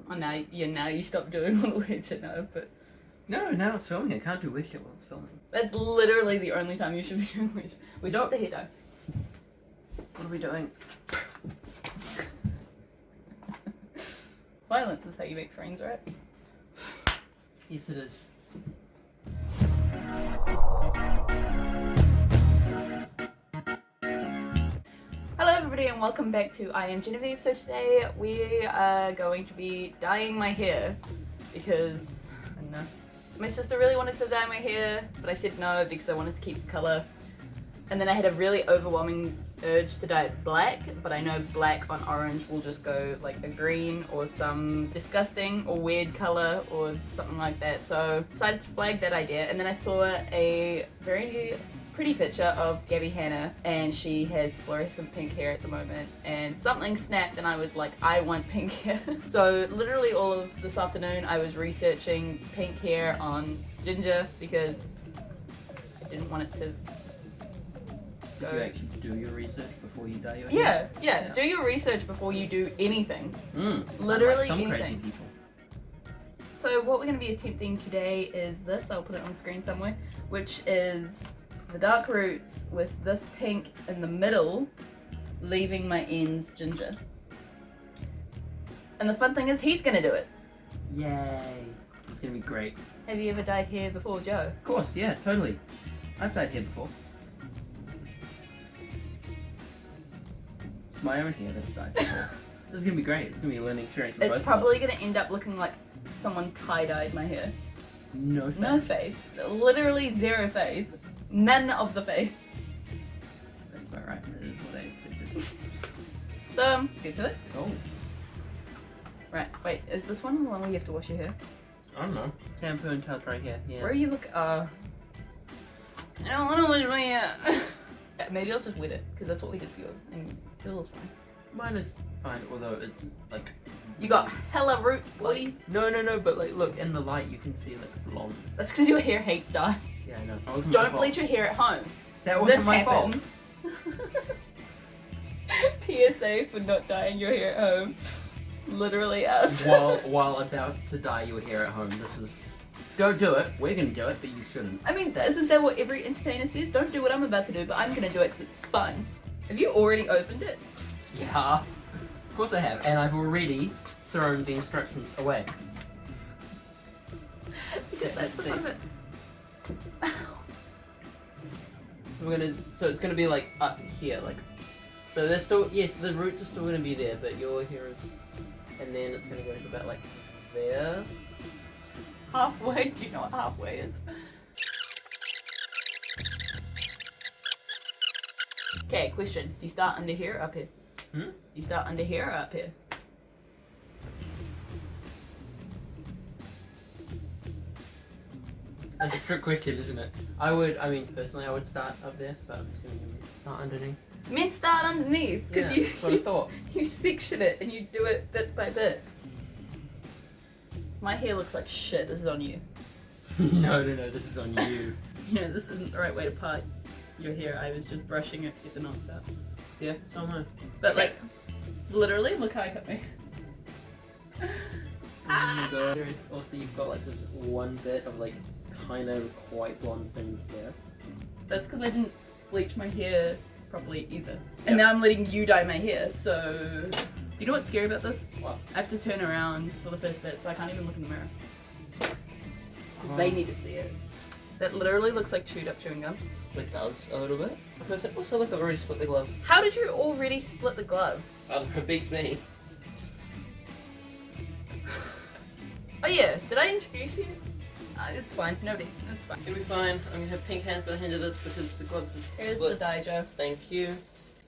Oh, now you stop doing which I know, but No, now it's filming. I can't do wish it while it's filming. that's literally the only time you should be doing which. We Don't- dropped the hair down. What are we doing? Violence is how you make friends, right? Yes, it is. Hello everybody and welcome back to I Am Genevieve. So today we are going to be dyeing my hair because, I don't know, my sister really wanted to dye my hair, but I said no because I wanted to keep the colour. And then I had a really overwhelming urge to dye it black, but I know black on orange will just go like a green or some disgusting or weird colour or something like that. So decided to flag that idea, and then I saw a very pretty picture of Gabby Hanna, and she has fluorescent pink hair at the moment, and something snapped and I was like, I want pink hair. So literally all of this afternoon I was researching pink hair on ginger because I didn't want it to Did you actually do your research before you dye your hair? Yeah. Do your research before you do anything. Literally Literally some anything. crazy people. So what we're going to be attempting today is this, I'll put it on the screen somewhere, which is the dark roots with this pink in the middle, leaving my ends ginger. And the fun thing is he's going to do it. Yay. It's gonna be great. Have you ever dyed hair before, Joe? Of course, yeah, totally. I've dyed hair before. It's my own hair that I've dyed before. This is gonna be great. It's gonna be a learning experience for both It's of probably us. going to end up looking like someone tie-dyed my hair. No faith. No faith. Literally zero faith. None of the faith. That's about right. That is what I expected. So, get to it. Oh. Right, wait, is this one the one where you have to wash your hair? I don't know. Shampoo and towel dry hair, yeah. Where are you look? I don't want to wash my hair. Maybe I'll just wet it, because that's what we did for yours, and yours was fine. Mine is fine, although it's like... You got hella roots, boy. Like, no, but like, look, in the light you can see like blonde. That's because your hair hates dye. Yeah, I know. That wasn't my Don't fault. bleach your hair at home. That wasn't This my happens. PSA for not dyeing your hair at home. Literally us. fault. While about to dye your hair at home, this is... Don't do it. We're gonna do it, but you shouldn't. I mean, isn't that what every entertainer says? Don't do what I'm about to do, but I'm gonna do it because it's fun. Have you already opened it? Yeah. Of course I have, and I've already thrown the instructions away. Because that's the let's fun of it. So it's gonna be like up here, like. So there's still, yes, the roots are still gonna be there, but your hair is, and then it's gonna go to about like there. Halfway? Do you know what halfway is? Okay, question. Do you start under here or up here? Hmm? You start under here or up here? That's a trick question, isn't it? Personally I would start up there, but I'm assuming you would start underneath. Men start underneath because Yeah, that's what I thought. you section it and you do it bit by bit. My hair looks like shit. This is on you. No, this is on you. You know, this isn't the right way to part your hair. I was just brushing it to get the knots out. Yeah, so am I. But Okay. like, literally, look how I cut my There's also, you've got like this one bit of like kind of quite blonde thing here. That's because I didn't bleach my hair properly either. Yep. And now I'm letting you dye my hair, so... Do you know what's scary about this? What? I have to turn around for the first bit, so I can't even look in the mirror. Because they need to see it. That literally looks like chewed up chewing gum. It does, a little bit. Also, look, I've already split the gloves. How did you already split the glove? I don't know, it beats me. Oh yeah, did I introduce you? It's fine, nobody, it's fine. It'll be fine. I'm gonna have pink hands by the end of this because the gloves are Here's split. the dye, Joe. Thank you.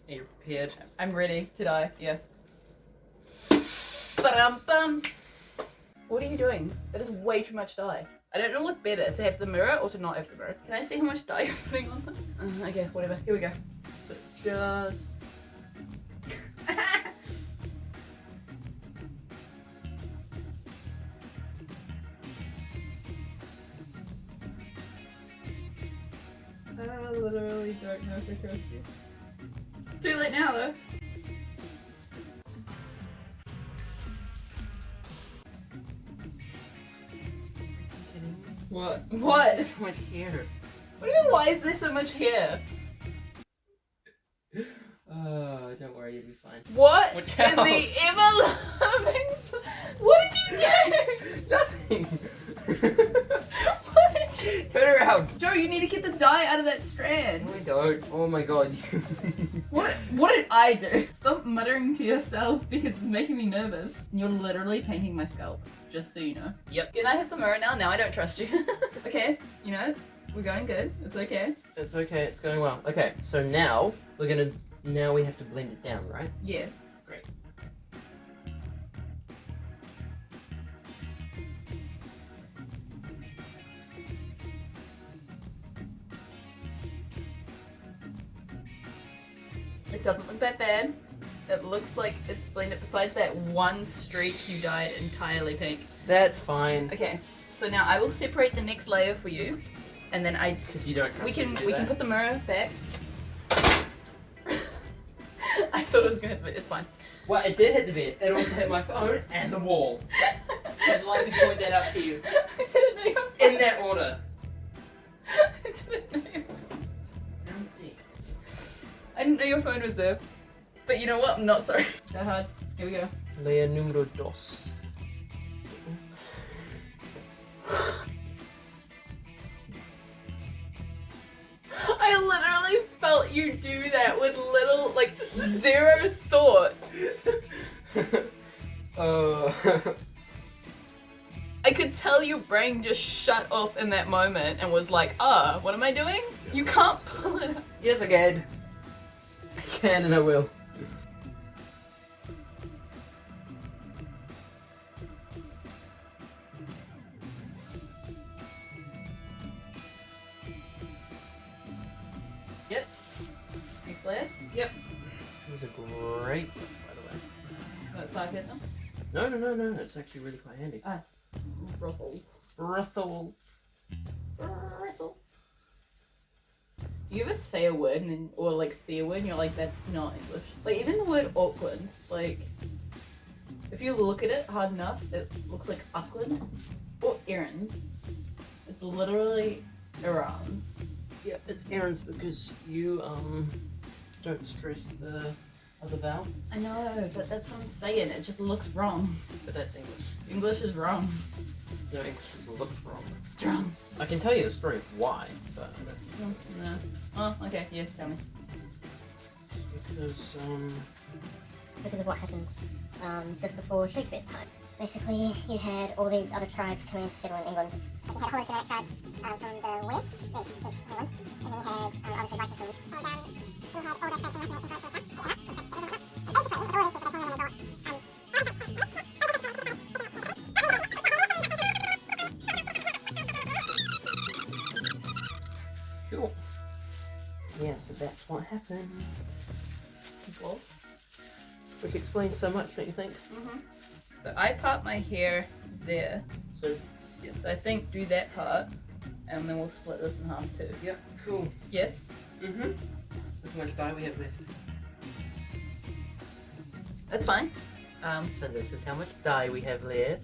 Are you prepared? I'm ready to dye, yeah. Ba-dum-bum. What are you doing? That is way too much dye. I don't know what's better, to have the mirror or to not have the mirror. Can I see how much dye you're putting on them? Okay, whatever. Here we go. So just... I literally don't know if I trust you. It's too late now, though. What? What? So much hair. What do you mean, why is there so much hair? Don't worry, you'll be fine. What Watch in out. the ever-loving... What did you get? Nothing! What did you... Turn around! Joe, you need to get the dye out of that strand. No, I don't. Oh my god. What did I do? Stop muttering to yourself because it's making me nervous. You're literally painting my scalp, just so you know. Yep. Can I have the mirror now? Now I don't trust you. Okay, you know, we're going good. It's okay. It's okay, it's going well. Okay, so now now we have to blend it down, right? Yeah. Great. It doesn't look that bad. It looks like it's blended besides that one streak you dyed entirely pink. That's fine. Okay, so now I will separate the next layer for you, and then Because you don't trust we can me to do we can that. put the mirror back. I thought it was gonna hit the bed. It's fine. Well, it did hit the bed. It also hit my phone and the wall. I'd like to point that out to you. I didn't know your phone. In that order. I didn't know your phone. Empty. I didn't know your phone was there. But you know what? I'm not sorry. Go hard. Here we go. Layer numero dos. I literally felt you do that with little, like, zero thought. I could tell your brain just shut off in that moment and was like, what am I doing? You can't pull it up. Yes, I can. I can and I will. Yep. Next layer. Yep. This is a great look, by the way. Got side piercing. No. It's actually really quite handy. Russell. Russell. Russell. You ever say a word and then, or like see a word and you're like, that's not English. Like even the word awkward, like if you look at it hard enough, it looks like awkward or errands. It's literally errands. Yep, it's errands because you don't stress the other vowel. I know, but that's what I'm saying. It just looks wrong. But that's English. English is wrong. No, English just looks wrong. It's wrong. I can tell you the story of why, but No. Oh, okay. Yeah, tell me. it's because of what happened just before Shakespeare's time. Basically, you had all these other tribes coming in to settle in England. You had Holy Germanic tribes from the west, east England, and then you had obviously Vikings from and you had all the French and Russian influences and stuff. Basically, all these people came in and brought cool. Yeah, so that's what happened. Well. Which explains so much, don't you think? Mm-hmm. So I part my hair there. So, Yes, I think do that part, and then we'll split this in half too. yeah, cool. Yeah. Mm-hmm. Look how much dye we have left. That's fine. So this is how much dye we have left.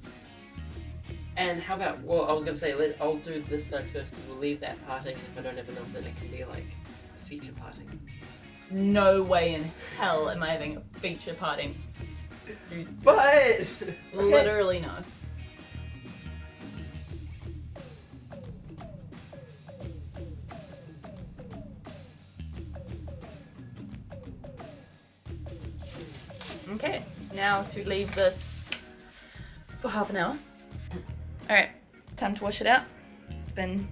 And how about, well, I was going to say, I'll do this side first because we'll leave that parting. If I don't have enough, then it can be like a feature parting. No way in hell am I having a feature parting. Dude, But! literally no. Okay, now to leave this for half an hour. Alright, time to wash it out. It's been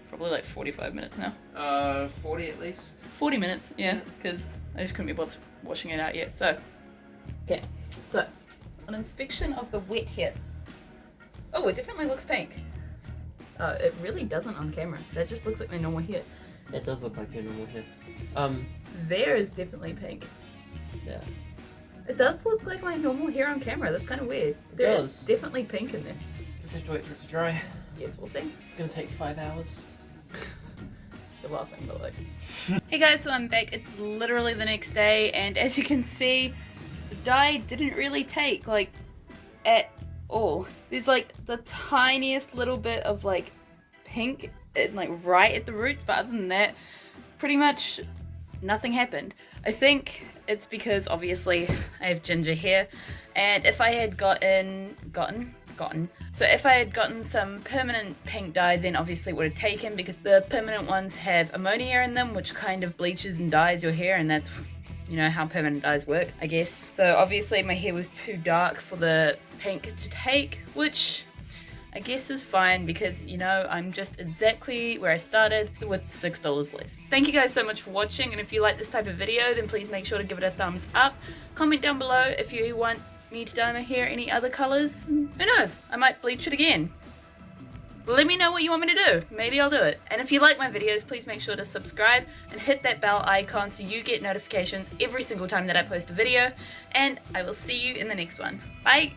probably like 45 minutes now. 40 at least. 40 minutes, yeah, because I just couldn't be bothered washing it out yet. So, okay, so an inspection of the wet hair. Oh, it definitely looks pink. It really doesn't on camera. That just looks like my normal hair. That does look like your normal hair. There is definitely pink. Yeah. It does look like my normal hair on camera. That's kind of weird. There is does. definitely pink in there. Just have to wait for it to dry. Yes, we'll see. It's gonna take 5 hours. You're laughing, but like. Hey guys, so I'm back. It's literally the next day, and as you can see, the dye didn't really take, like, at all. There's like the tiniest little bit of like pink, like right at the roots, but other than that, pretty much nothing happened. I think it's because obviously I have ginger hair, and if I had so if I had gotten some permanent pink dye, then obviously it would have taken, because the permanent ones have ammonia in them, which kind of bleaches and dyes your hair, and that's, you know, how permanent dyes work, I guess. So obviously my hair was too dark for the pink to take, which I guess is fine, because, you know, I'm just exactly where I started with $6 less. Thank you guys so much for watching, and if you like this type of video, then please make sure to give it a thumbs up. Comment down below if you want me to dye my hair any other colors. Who knows, I might bleach it again. Let me know what you want me to do. Maybe I'll do it. And if you like my videos, please make sure to subscribe and hit that bell icon so you get notifications every single time that I post a video. And I will see you in the next one. Bye!